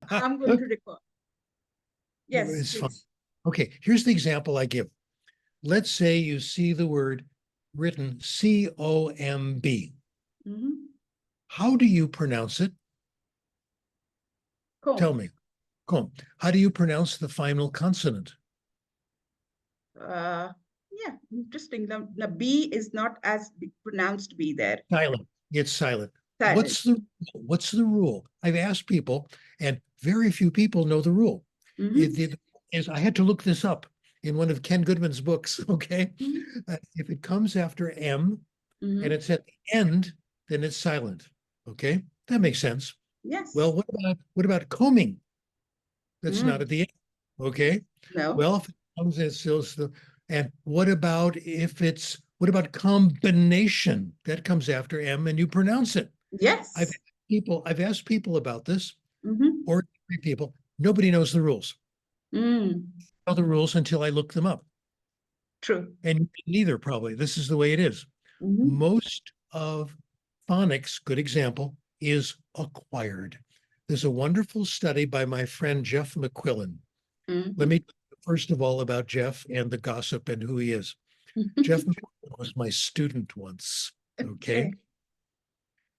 I'm going to record. Yes, It's fine. please. Okay, here's the example I give. Let's say you see the word written C-O-M-B. Mm-hmm. How do you pronounce it? Tell Comb. me. Comb. How do you pronounce the final consonant? Yeah, interesting. The B is not as pronounced B there. Silent. It's silent. Silent. What's the rule? I've asked people, and very few people know the rule. Mm-hmm. I had to look this up in one of Ken Goodman's books. Okay, Mm-hmm. if it comes after M and Mm-hmm. it's at the end, then it's silent. Okay, that makes sense. Yes. Well, what about combing? That's not Mm. at the end. Okay. No. Well, if it comes as still the, and what about combination? That comes after M and you pronounce it. I've Yes. I've asked people about this, Mm-hmm. ordinary people. Nobody knows the rules. Mm. I know the rules until I look them up. True. And neither probably. This is the way it is. Mm-hmm. Most of phonics, good example, is acquired. There's a wonderful study by my friend Jeff McQuillan. Let Mm-hmm. me first of all about Jeff and the gossip and who he is. Jeff McQuillan was my student once. Okay. Okay.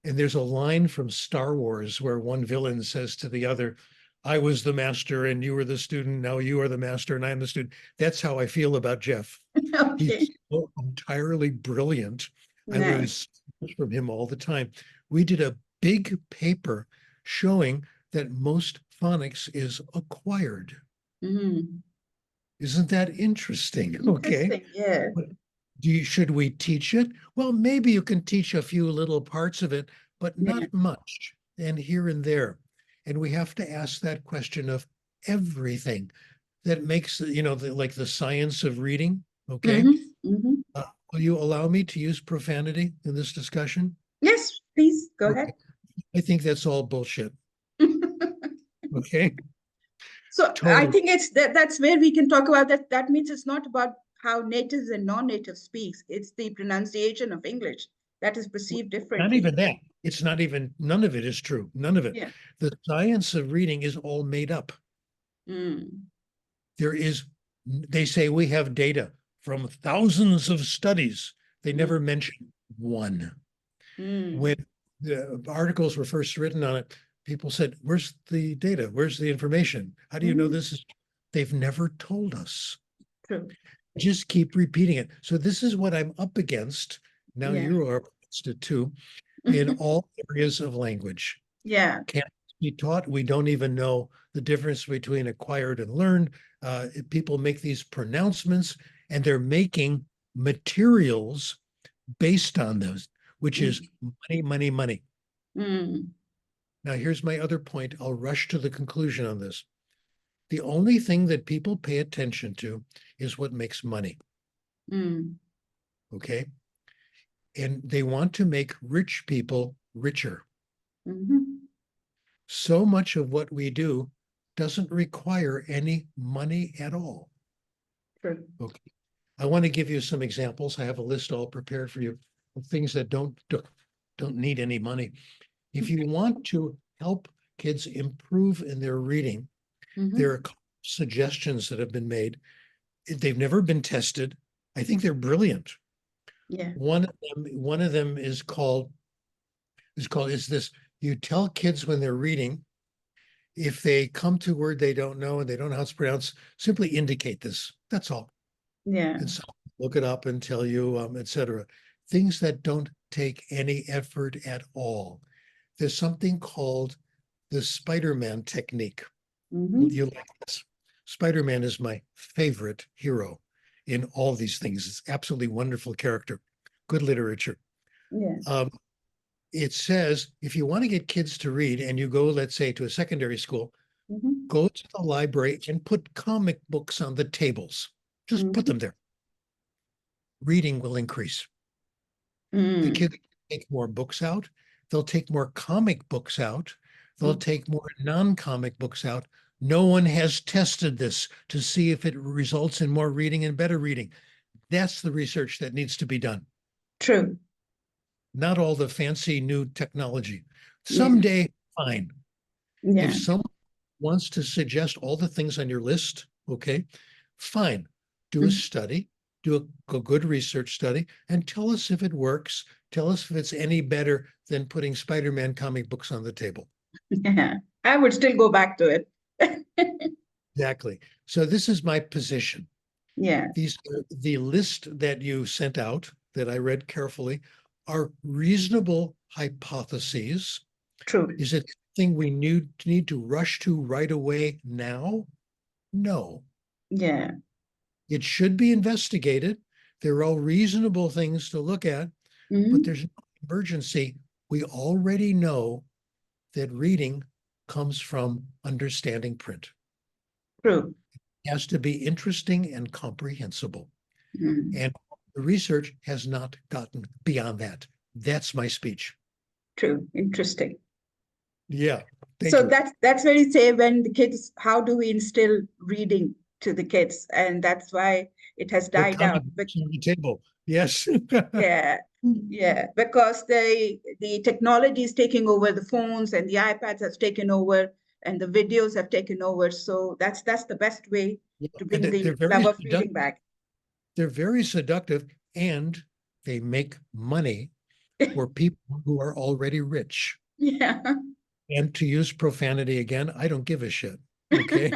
And there's a line from Star Wars where one villain says to the other, I was the master and you were the student. Now you are the master and I'm the student. That's how I feel about Jeff. Okay. He's so entirely brilliant. I learn Nice. so much from him all the time. We did a big paper showing that most phonics is acquired. Mm. Isn't that interesting? Okay. Interesting. Yeah. But should we teach it? Well, maybe you can teach a few little parts of it, but Yeah. not much, and here and there. And we have to ask that question of everything that makes, like the science of reading. Okay. Mm-hmm. Mm-hmm. Uh, will you allow me to use profanity in this discussion? Yes, please go ahead. Okay. I think that's all bullshit. Okay. So I Totally. think it's that's where we can talk about that. That means it's not about how natives and non-native speaks. It's the pronunciation of English that is perceived Not differently. even that. None of it is true. None of it. Yeah. The science of reading is all made up. Mm. They say we have data from thousands of studies. They Mm. never mention one. Mm. When the articles were first written on it, people said, where's the data? Where's the information? How do you know Mm. this is? They've never told us. True. Just keep repeating it. So this is what I'm up against. Now Yeah. you are up against it too, in all areas of language. Yeah. Can't be taught. We don't even know the difference between acquired and learned. People make these pronouncements and they're making materials based on those, which is money, money, money. Mm. Now, here's my other point. I'll rush to the conclusion on this. The only thing that people pay attention to is what makes money. Mm. Okay. And they want to make rich people richer. Mm-hmm. So much of what we do doesn't require any money at all. True. Okay. I want to give you some examples. I have a list all prepared for you of things that don't need any money. If you want to help kids improve in their reading, there Mm-hmm. are suggestions that have been made. They've never been tested. I think they're brilliant. Yeah. One of them is this. You tell kids when they're reading, if they come to a word they don't know and they don't know how it's pronounced, simply indicate this. That's all. Yeah. And so look it up and tell you, etc. Things that don't take any effort at all. There's something called the Spider-Man technique. Mm-hmm. You like this? Spider-Man is my favorite hero in all these things. It's absolutely wonderful character, good literature. Yeah. Um, it says if you want to get kids to read and you go, let's say, to a secondary school, Mm-hmm. go to the library and put comic books on the tables. Just put Mm-hmm. them there. Reading will increase. The Mm. kids take more books out. They'll take more comic books out. They'll Mm. take more non-comic books out. No one has tested this to see if it results in more reading and better reading. That's the research that needs to be done. True. Not all the fancy new technology. Yeah. Someday, fine. If Yeah. some wants to suggest all the things on your list, okay, fine. Do a study, do a good research study, and tell us if it works. Tell us if it's any better than putting Spider-Man comic books on the table. Yeah, I would still go back to it. Exactly. So this is my position. Yeah, The list that you sent out that I read carefully are reasonable hypotheses. true. Is it something we need to rush to right away now? No. Yeah. It should be investigated. They're all reasonable things to look at, but Mhm. there's no emergency. We already know that reading comes from understanding print. True. It has to be interesting and comprehensible. Mm. And the research has not gotten beyond that. That's my speech. True. Interesting. Yeah, thank So you. that's where you say when the kids, how do we instill reading to the kids? And that's why it has Put died comic out. books on the table. Yes. Yeah, yeah, because the technology is taking over, the phones and the iPads has taken over, and the videos have taken over. So that's the best way to And bring the they're very love of seductive. reading back. They're very seductive, and they make money for people who are already rich. Yeah. And to use profanity again, I don't give a shit. Okay.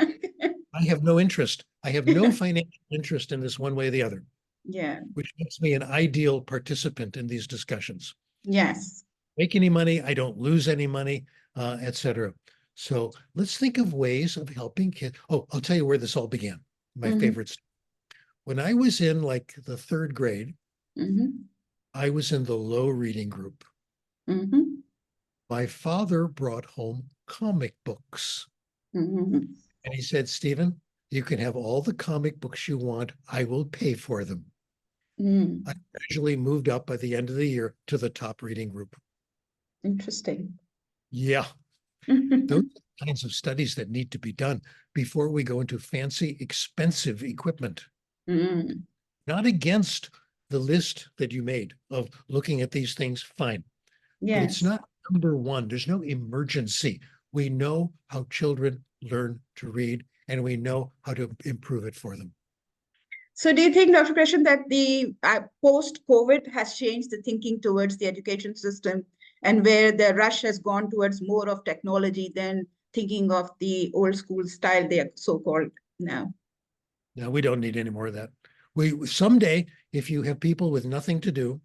I have no interest. I have no financial interest in this one way or the other, Yeah. which makes me an ideal participant in these discussions. Yes. Make any money, I don't lose any money, etc. So let's think of ways of helping kids. Oh, I'll tell you where this all began. My Mm-hmm. favorites. When I was in like the third grade, Mm-hmm. I was in the low reading group. Mm-hmm. My father brought home comic books. Mm-hmm. And he said, Stephen, you can have all the comic books you want. I will pay for them. Mm. I gradually moved up by the end of the year to the top reading group. Interesting. Yeah, those are the kinds of studies that need to be done before we go into fancy, expensive equipment. Mm. Not against the list that you made of looking at these things, fine. But it's Yes. not number one. There's no emergency. We know how children learn to read, and we know how to improve it for them. So do you think, Dr. Krashen, that the post-COVID has changed the thinking towards the education system and where the rush has gone towards more of technology than thinking of the old school style they are so-called now? Now, we don't need any more of that. We someday, if you have people with nothing to do,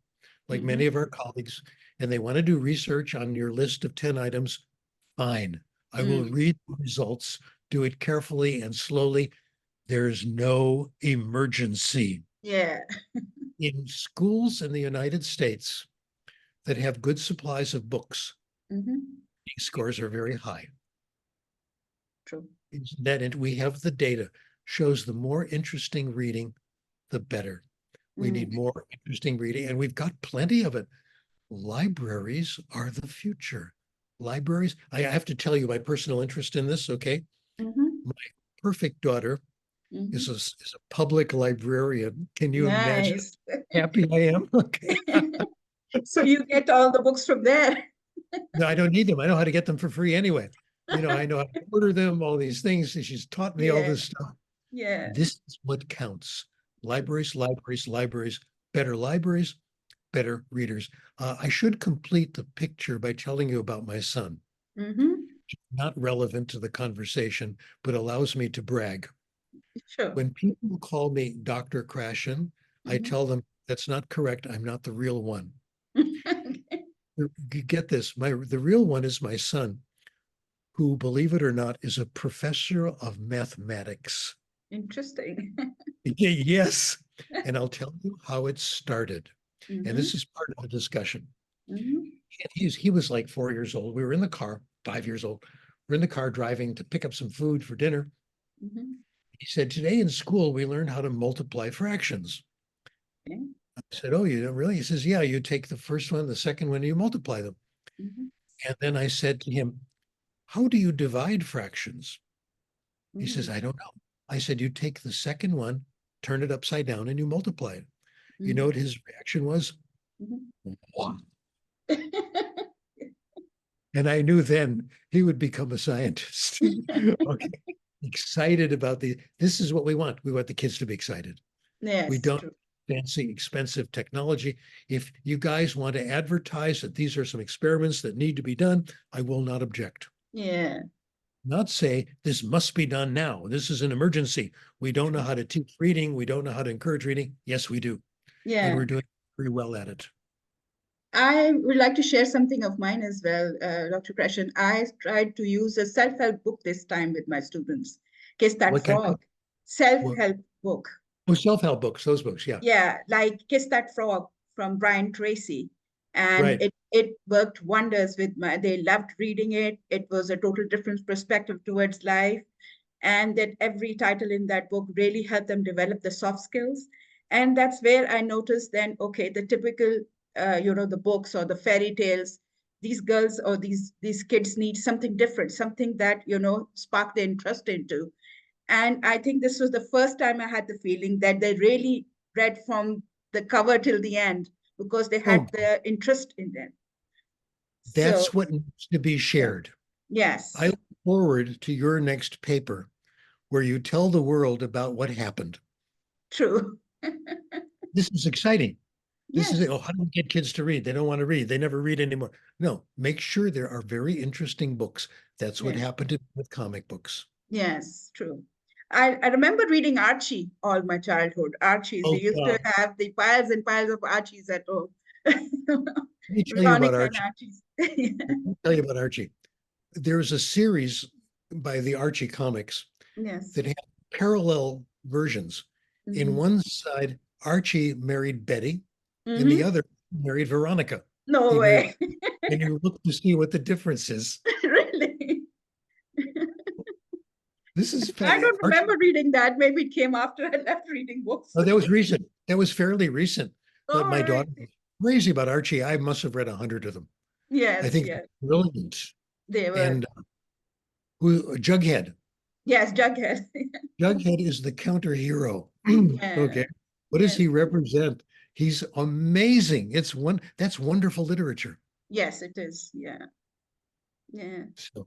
like Mm-hmm. many of our colleagues, and they want to do research on your list of 10 items, fine. I will read the results, do it carefully and slowly. There's no emergency. Yeah. In schools in the United States that have good supplies of books, Mm-hmm. scores are very high. True. That we have the data shows the more interesting reading, the better. We need more interesting reading, and we've got plenty of it. Libraries are the future. Libraries, I have to tell you my personal interest in this, okay? Mm-hmm. My perfect daughter is Mm-hmm. a public librarian. Can you imagine Nice. how happy I am? Okay. So you get all the books from there. No, I don't need them. I know how to get them for free anyway. I know how to order them, all these things. She's taught me all Yeah. this stuff. Yeah. This is what counts. Libraries, libraries, libraries, libraries, better readers. I should complete the picture by telling you about my son. Mm-hmm. Not relevant to the conversation, but allows me to brag. Sure. When people call me Dr. Krashen, I Mm-hmm. tell them that's not correct. I'm not the real one. You get this. The real one is my son, who, believe it or not, is a professor of mathematics. Interesting. Yes. And I'll tell you how it started. And Mm-hmm. this is part of the discussion. Mm-hmm. He was like 4 years old. We were in the car, 5 years old. We're in the car driving to pick up some food for dinner. Mm-hmm. He said, today in school, we learned how to multiply fractions. Okay. I said, oh, you don't really? He says, yeah, you take the first one, the second one, and you multiply them. Mm-hmm. And then I said to him, how do you divide fractions? He says, Mm-hmm. I don't know. I said, you take the second one, turn it upside down, and you multiply it. You know Mm-hmm. what his reaction was? Mm-hmm. What? And I knew then he would become a scientist. Okay. Excited about this is what we want. We want the kids to be excited. We Yes, don't true. fancy, expensive technology. If you guys want to advertise that these are some experiments that need to be done, I will not object. Yeah, Not say this must be done now. This is an emergency. We don't know how to teach reading. We don't know how to encourage reading. Yes, we do. And yeah. we're doing very well at it. I would like to share something of mine as well, Dr. Krashen. I tried to use a self-help book this time with my students. Kiss That What kind of Frog, self-help book. self-help books, those books, yeah. Yeah, like Kiss That Frog from Brian Tracy. And Right. it worked wonders with they loved reading it. It was a total different perspective towards life. And that every title in that book really helped them develop the soft skills. And that's where I noticed then, okay, the typical, the books or the fairy tales, these girls or these kids need something different, something that, spark their interest into. And I think this was the first time I had the feeling that they really read from the cover till the end because they Oh, had the interest in them. So, that's what needs to be yeah. shared. I Yes, look forward to your next paper where you tell the world about what happened. true. This is exciting. This is, Yes, how do we get kids to read? They don't want to read. They never read anymore. No, make sure there are very interesting books. That's what yeah. happened with comic books. Yes, true. I remember reading Archie all my childhood. Archies. We Oh, used to God. have the piles and piles of Archies at home. Let me tell you about Veronica and Archie. Archies. Let me tell you about Archie. There's a series by the Archie comics Yes. that have parallel versions. In Mhm. one side, Archie married Betty. In the Mhm. other, he married Veronica. No He married, way. and you look to see what the difference is. Really? This is I don't Archie. remember reading that. Maybe it came after I left reading books. Oh, that was recent. That was fairly recent. But All my right. daughter was crazy about Archie. I must have read 100 of them. I Yes, think yes. brilliant. They were. And Jughead. Yes, Jughead. Jughead is the counter hero. Yeah. Okay. What does Yes. he represent? He's amazing. That's wonderful literature. Yes, it is. Yeah. Yeah. So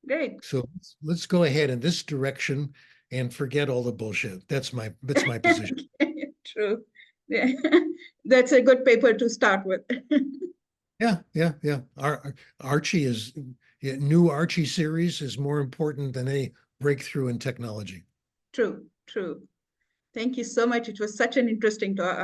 Great. so let's go ahead in this direction and forget all the bullshit. That's my position. True. Yeah. That's a good paper to start with. Yeah, yeah, yeah. Archie is new Archie series is more important than a breakthrough in technology. True, true. Thank you so much. It was such an interesting talk.